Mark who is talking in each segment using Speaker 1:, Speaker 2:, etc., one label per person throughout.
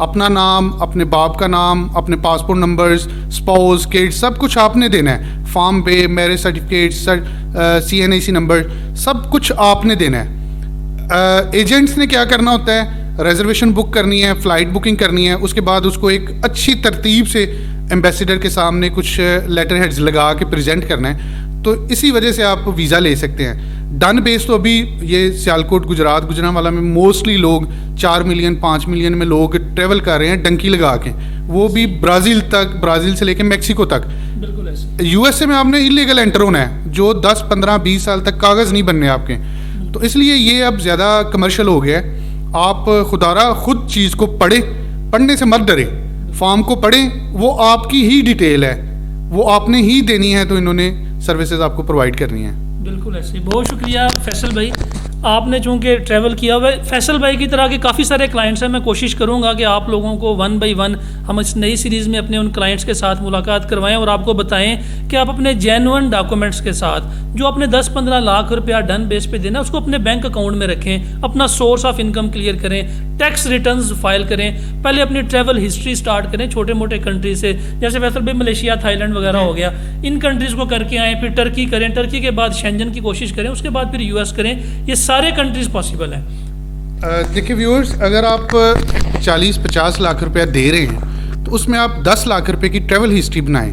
Speaker 1: اپنا نام, اپنے باپ کا نام, اپنے پاسپورٹ نمبرز, اسپاؤز, کڈس, سب کچھ آپ نے دینا ہے. فارم پہ میرج سرٹیفکیٹ, CNAC نمبر, سب کچھ آپ نے دینا ہے. ایجنٹس نے کیا کرنا ہوتا ہے, ریزرویشن بک کرنی ہے, فلائٹ بکنگ کرنی ہے, اس کے بعد اس کو ایک اچھی ترتیب سے ایمبیسیڈر کے سامنے کچھ لیٹر ہیڈز لگا کے پریزنٹ کرنا ہے. تو اسی وجہ سے آپ ویزا لے سکتے ہیں. ڈن بیس تو ابھی یہ سیالکوٹ, گجرات, گجرانوالہ میں موسٹلی لوگ 4 ملین 5 ملین میں لوگ ٹریول کر رہے ہیں ڈنکی لگا کے, وہ بھی برازیل تک, برازیل سے لے کے میکسیکو تک.
Speaker 2: بالکل ایسے.
Speaker 1: USA میں آپ نے انلیگل انٹر ہونا ہے, جو 10 15 20 سال تک کاغذ نہیں بننے آپ کے. تو اس لیے یہ اب زیادہ کمرشل ہو گیا ہے. آپ خدارہ خود چیز کو پڑھیں, پڑھنے سے مت ڈریں, فارم کو پڑھیں, وہ آپ کی ہی ڈیٹیل ہے, وہ آپ نے ہی دینی ہے, تو انہوں نے سروسز آپ کو پرووائڈ کرنی ہیں.
Speaker 2: بالکل ایسے. بہت شکریہ فیصل بھائی, آپ نے چونکہ ٹریول کیا ہوا ہے. فیصل بھائی کی طرح کے کافی سارے کلائنٹس ہیں. میں کوشش کروں گا کہ آپ لوگوں کو 1 بائی 1 ہم اس نئی سیریز میں اپنے ان کلائنٹس کے ساتھ ملاقات کروائیں اور آپ کو بتائیں کہ آپ اپنے جینوئن ڈاکومنٹس کے ساتھ جو اپنے 10-15 لاکھ روپیہ ڈن بیس پہ دینا, اس کو اپنے بینک اکاؤنٹ میں رکھیں, اپنا سورس آف انکم کلیئر کریں, ٹیکس ریٹرنز فائل کریں, پہلے اپنی ٹریول ہسٹری سٹارٹ کریں چھوٹے موٹے کنٹری سے, جیسے فیصل بھائی ملیشیا, تھائی لینڈ وغیرہ ہو گیا, ان کنٹریز کو کر کے آئیں, پھر ٹرکی کریں, ٹرکی کے بعد شینجن کی کوشش کریں, اس کے بعد پھر US کریں. یہ سارے کنٹریز پاسبل ہیں.
Speaker 1: دیکھیں ویورز, اگر آپ 40-50 لاکھ روپیہ دے رہے ہیں تو اس میں آپ 10 لاکھ روپے کی ٹریول ہسٹری بنائیں.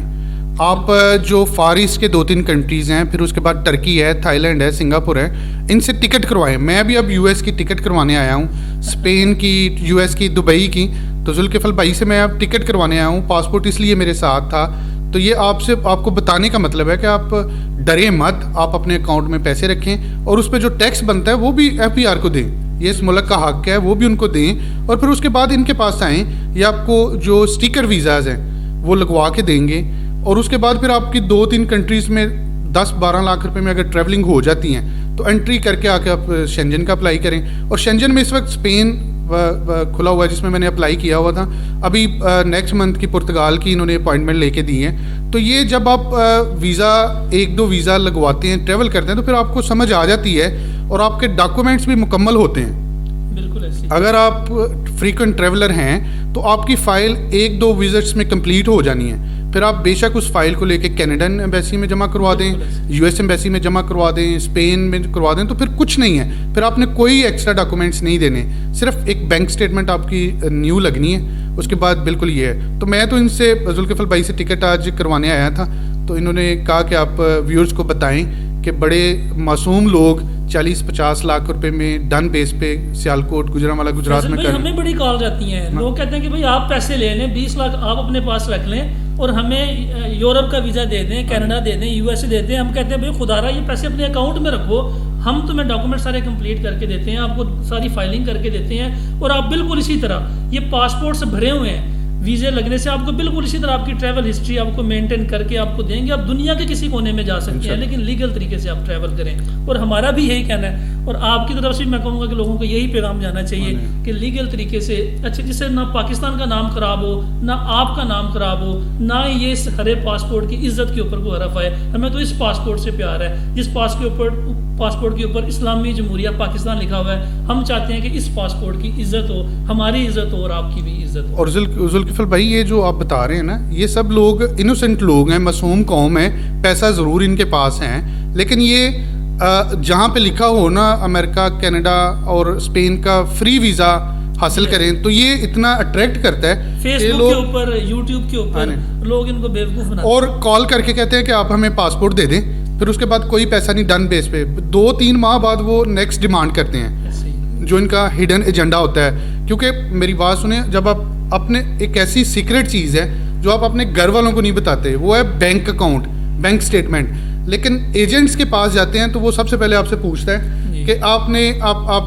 Speaker 1: آپ جو فار ایسٹ کے 2-3 کنٹریز ہیں, پھر اس کے بعد ٹرکی ہے, تھائی لینڈ ہے, سنگاپور ہے, ان سے ٹکٹ کروائیں. میں ابھی US کی ٹکٹ کروانے آیا ہوں, اسپین کی, US کی, دبئی کی. تو ذوالکفل بھائی سے میں اب ٹکٹ کروانے آیا ہوں, پاسپورٹ اس لیے میرے ساتھ تھا. تو یہ آپ کو بتانے کا مطلب ہے کہ آپ ڈریں مت, آپ اپنے اکاؤنٹ میں پیسے رکھیں, اور اس پہ جو ٹیکس بنتا ہے وہ بھی FBR کو دیں. یہ اس ملک کا حق ہے, وہ بھی ان کو دیں, اور پھر اس کے بعد ان کے پاس آئیں. یہ آپ کو جو اسٹیکر ویزاز ہیں وہ لگوا کے دیں گے, اور اس کے بعد پھر آپ کی 2-3 کنٹریز میں 10-12 لاکھ روپے میں اگر ٹریولنگ ہو جاتی ہیں تو انٹری کر کے آ کے آپ شینجن کا اپلائی کریں. اور شینجن میں اس وقت اسپین کھلا ہوا ہے جس میں میں نے اپلائی کیا ہوا تھا. ابھی نیکسٹ منتھ کی پرتگال کی انہوں نے اپوائنٹمنٹ لے کے دی ہے. تو یہ جب آپ ویزا 1-2 ویزا لگواتے ہیں, ٹریول کرتے ہیں, تو پھر آپ کو سمجھ آ جاتی ہے اور آپ کے ڈاکومنٹس بھی مکمل ہوتے ہیں.
Speaker 2: بالکل ایسے.
Speaker 1: اگر آپ فریکوینٹ ٹریولر ہیں تو آپ کی فائل 1-2 وزٹس میں کمپلیٹ ہو جانی ہے. پھر آپ بے شک اس فائل کو لے کے کینیڈین ایمبیسی میں جمع کروا دیں, US ایمبیسی میں جمع کروا دیں, اسپین میں کروا دیں, تو پھر کچھ نہیں ہے. پھر آپ نے کوئی ایکسٹرا ڈاکومنٹس نہیں دینے, صرف ایک بینک اسٹیٹمنٹ آپ کی نیو لگنی ہے, اس کے بعد بالکل یہ ہے. تو میں تو ان سے ذوالکفل بھائی سے ٹکٹ آج کروانے آیا تھا, تو انہوں نے کہا کہ آپ ویورز کو بتائیں کہ بڑے معصوم لوگ 40-50 لاکھ روپے میں ڈن بیس پہ سیالکوٹ, گجرانوالہ, گجرات میں کریں.
Speaker 2: ہمیں بڑی کال جاتی ہیں, لوگ کہتے ہیں کہ بھائی آپ پیسے لے لیں, 20 لاکھ آپ اپنے پاس رکھ لیں اور ہمیں یورپ کا ویزا دے دیں, کینیڈا دے دیں, USA دے دیں. ہم کہتے ہیں بھائی خدا رہا یہ پیسے اپنے اکاؤنٹ میں رکھو, ہم تمہیں ڈاکومنٹ سارے کمپلیٹ کر کے دیتے ہیں, آپ کو ساری فائلنگ کر کے دیتے ہیں, اور آپ بالکل اسی طرح یہ پاسپورٹ سے بھرے ہوئے ہیں. ویزے لگنے سے آپ کو بالکل اسی طرح آپ کی ٹریول ہسٹری آپ کو مینٹین کر کے آپ کو دیں گے. آپ دنیا کے کسی کونے میں جا سکتے ہیں, لیکن لیگل طریقے سے آپ ٹریول کریں. اور ہمارا بھی یہی کہنا ہے, اور آپ کی طرف سے میں کہوں گا کہ لوگوں کو یہی پیغام جانا چاہیے کہ لیگل طریقے سے, اچھا جس سے نہ پاکستان کا نام خراب ہو, نہ آپ کا نام خراب ہو, نہ یہ اس ہرے پاسپورٹ کی عزت کے اوپر کوئی حرف آئے. ہمیں تو اس پاسپورٹ سے پیار ہے جس پاسپورٹ کے اوپر اسلامی جمہوریہ پاکستان لکھا ہوا ہے. ہم چاہتے ہیں کہ اس پاسپورٹ کی عزت ہو, ہماری عزت ہو, اور آپ کی بھی عزت ہو.
Speaker 1: اور ذوالکفل بھائی, یہ جو آپ بتا رہے ہیں نا, یہ سب لوگ انوسنٹ لوگ ہیں, معصوم قوم ہے, پیسہ ضرور ان کے پاس ہیں, لیکن یہ جہاں پہ لکھا ہو نا امریکہ, کینیڈا اور اسپین کا فری ویزا حاصل کریں, تو یہ اتنا اٹریکٹ کرتا ہے.
Speaker 2: فیس بک کے اوپر, یوٹیوب کے اوپر لوگ ان کو بیوقوف بناتے ہیں,
Speaker 1: اور کال کر کے کہتے ہیں کہ آپ ہمیں پاسپورٹ دے دیں, پھر اس کے بعد کوئی پیسہ نہیں, ڈن بیس پہ 2-3 ماہ بعد وہ نیکسٹ ڈیمانڈ کرتے ہیں, جو ان کا ہڈن ایجنڈا ہوتا ہے. کیونکہ میری بات سنیں, جب آپ اپنے ایک ایسی سیکرٹ چیز ہے جو آپ اپنے گھر والوں کو نہیں بتاتے, وہ ہے بینک اکاؤنٹ, بینک اسٹیٹمنٹ. لیکن ایجنٹس کے پاس جاتے ہیں تو وہ سب سے پہلے آپ سے پوچھتا ہے کہ آپ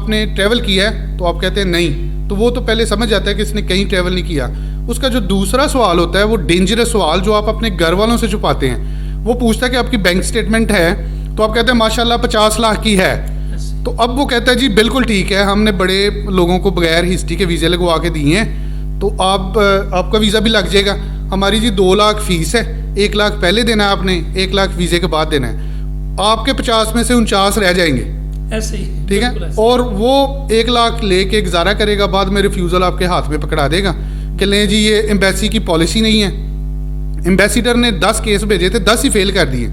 Speaker 1: نے ٹریول کیا ہے, تو آپ کہتے ہیں نہیں, تو وہ تو پہلے سمجھ جاتا ہے کہ اس نے کہیں ٹریول نہیں کیا. اس کا جو دوسرا سوال ہوتا ہے وہ ڈینجرس سوال جو آپ اپنے گھر والوں سے چھپاتے ہیں, وہ پوچھتا ہے کہ آپ کی بینک اسٹیٹمنٹ ہے, تو آپ کہتے ہیں ماشاءاللہ 50 لاکھ کی ہے. تو اب وہ کہتا ہے جی بالکل ٹھیک ہے, ہم نے بڑے لوگوں کو بغیر ہسٹری کے ویزے لگوا کے دیے ہیں, تو آپ کا ویزا بھی لگ جائے گا. ہماری جی 2 لاکھ فیس ہے, 1 لاکھ پہلے دینا ہے آپ نے, 1 لاکھ ویزے کے بعد دینا ہے. آپ کے 50 میں سے 49 رہ جائیں گے.
Speaker 2: ایسے ہی
Speaker 1: ٹھیک ہے,
Speaker 2: بالکل ایسے۔
Speaker 1: اور وہ 1 لاکھ لے کے گزارا کرے گا, بعد میں ریفیوزل آپ کے ہاتھ میں پکڑا دے گا کہ لیں جی یہ ایمبیسی کی پالیسی نہیں ہے. ایمبیسیڈر نے 10 کیس بھیجے تھے, 10 ہی فیل کر دیے,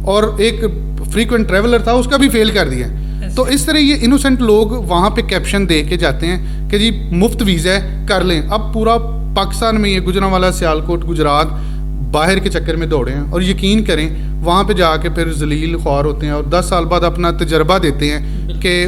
Speaker 1: اور ایک فریکوینٹ ٹریولر تھا اس کا بھی فیل کر دیا. تو اس طرح یہ انوسنٹ لوگ وہاں پہ کیپشن دے کے جاتے ہیں کہ جی مفت ویزا ہے کر لیں. اب پورا پاکستان میں یہ گجرانوالا, سیالکوٹ, گجرات باہر کے چکر میں دوڑے ہیں, اور یقین کریں وہاں پہ جا کے پھر ذلیل خوار ہوتے ہیں, اور 10 سال بعد اپنا تجربہ دیتے ہیں کہ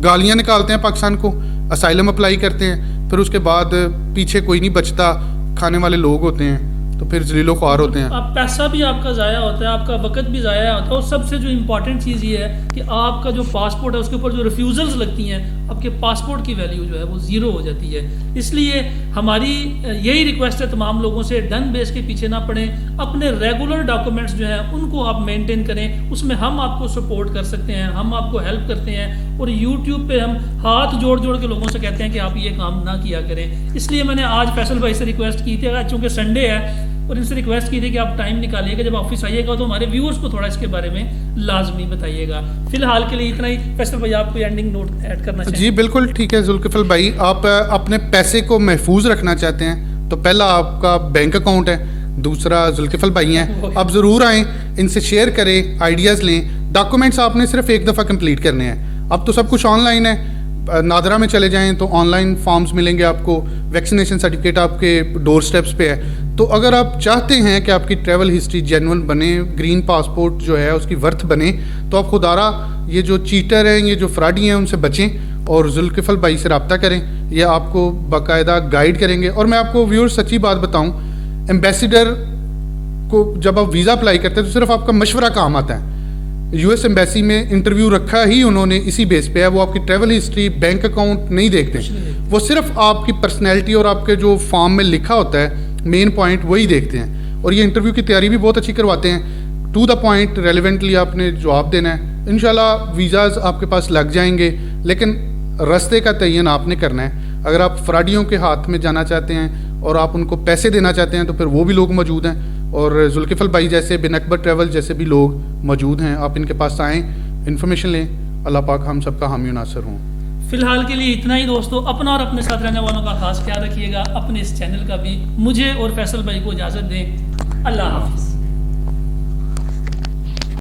Speaker 1: گالیاں نکالتے ہیں پاکستان کو, اسائلم اپلائی کرتے ہیں, پھر اس کے بعد پیچھے کوئی نہیں بچتا, کھانے والے لوگ ہوتے ہیں, تو پھر ذلیل و خوار ہوتے ہیں.
Speaker 2: آپ پیسہ بھی آپ کا ضائع ہوتا ہے, آپ کا وقت بھی ضائع ہوتا ہے, اور سب سے جو امپورٹنٹ چیز یہ ہے کہ آپ کا جو پاسپورٹ ہے اس کے اوپر جو ریفیوزلز لگتی ہیں, آپ کے پاسپورٹ کی ویلیو جو ہے وہ 0 ہو جاتی ہے. اس لیے ہماری یہی ریکویسٹ ہے تمام لوگوں سے, ڈن بیس کے پیچھے نہ پڑیں, اپنے ریگولر ڈاکومنٹس جو ہیں ان کو آپ مینٹین کریں, اس میں ہم آپ کو سپورٹ کر سکتے ہیں, ہم آپ کو ہیلپ کرتے ہیں, اور یوٹیوب پہ ہم ہاتھ جوڑ جوڑ کے لوگوں سے کہتے ہیں کہ آپ یہ کام نہ کیا کریں. اس لیے میں نے آج فیصل بھائی سے ریکویسٹ کی تھی, اگر چونکہ سنڈے ہے, اور ان سے ریکویسٹ کی تھی کہ آپ ٹائم نکالیے گا, جب آفس آئیے گا تو ہمارے ویورز کو تھوڑا اس کے بارے میں لازمی بتائیے گا. فی الحال کے لیے اتنا ہی. فیصل بھائی آپ کوئی اینڈنگ نوٹ ایڈ کرنا چاہیں؟
Speaker 1: جی بالکل ٹھیک ہے ذوالکفل بھائی, آپ اپنے پیسے کو محفوظ رکھنا چاہتے ہیں تو پہلا آپ کا بینک اکاؤنٹ ہے, دوسرا ذوالکفل بھائی ہیں, آپ ضرور آئیں, ان سے شیئر کریں, آئیڈیاز لیں. ڈاکومنٹس آپ نے صرف 1 دفعہ کمپلیٹ کرنے ہیں, اب تو سب کچھ آن لائن ہے. نادرا میں چلے جائیں تو آن لائن فارمز ملیں گے آپ کو, ویکسینیشن سرٹیفکیٹ آپ کے ڈور سٹیپس پہ ہے. تو اگر آپ چاہتے ہیں کہ آپ کی ٹریول ہسٹری جینون بنے, گرین پاسپورٹ جو ہے اس کی ورتھ بنے, تو آپ خدارا یہ جو چیٹر ہیں, یہ جو فراڈی ہیں, ان سے بچیں اور ذوالکفل بھائی سے رابطہ کریں. یہ آپ کو باقاعدہ گائیڈ کریں گے. اور میں آپ کو ویور سچی بات بتاؤں, ایمبیسیڈر کو جب آپ ویزا اپلائی کرتے ہیں تو صرف آپ کا مشورہ کام آتا ہے. یو ایس ایمبیسی میں انٹرویو رکھا ہی انہوں نے اسی بیس پہ ہے, وہ آپ کی ٹریول ہسٹری, بینک اکاؤنٹ نہیں دیکھتے, وہ صرف آپ کی پرسنالٹی اور آپ کے جو فارم میں لکھا ہوتا ہے مین پوائنٹ وہی دیکھتے ہیں. اور یہ انٹرویو کی تیاری بھی بہت اچھی کرواتے ہیں, ٹو دا پوائنٹ ریلیونٹلی آپ نے جواب دینا ہے. انشاءاللہ ویزاز آپ کے پاس لگ جائیں گے, لیکن رستے کا تعین آپ نے کرنا ہے. اگر آپ فراڈیوں کے ہاتھ میں جانا چاہتے ہیں اور آپ ان کو پیسے دینا چاہتے ہیں تو پھر وہ بھی لوگ موجود ہیں, اور ذوالکفل بھائی جیسے, بن اکبر ٹریول جیسے بھی لوگ موجود ہیں. آپ ان کے پاس آئیں, انفارمیشن لیں. اللہ پاک ہم سب کا حامی و ناصر ہوں.
Speaker 2: فی الحال کے لیے اتنا ہی دوستو. اپنا اور اپنے ساتھ رہنے والوں کا خاص خیال رکھیے گا, اپنے اس چینل کا بھی. مجھے اور فیصل بھائی کو اجازت دیں. اللہ حافظ.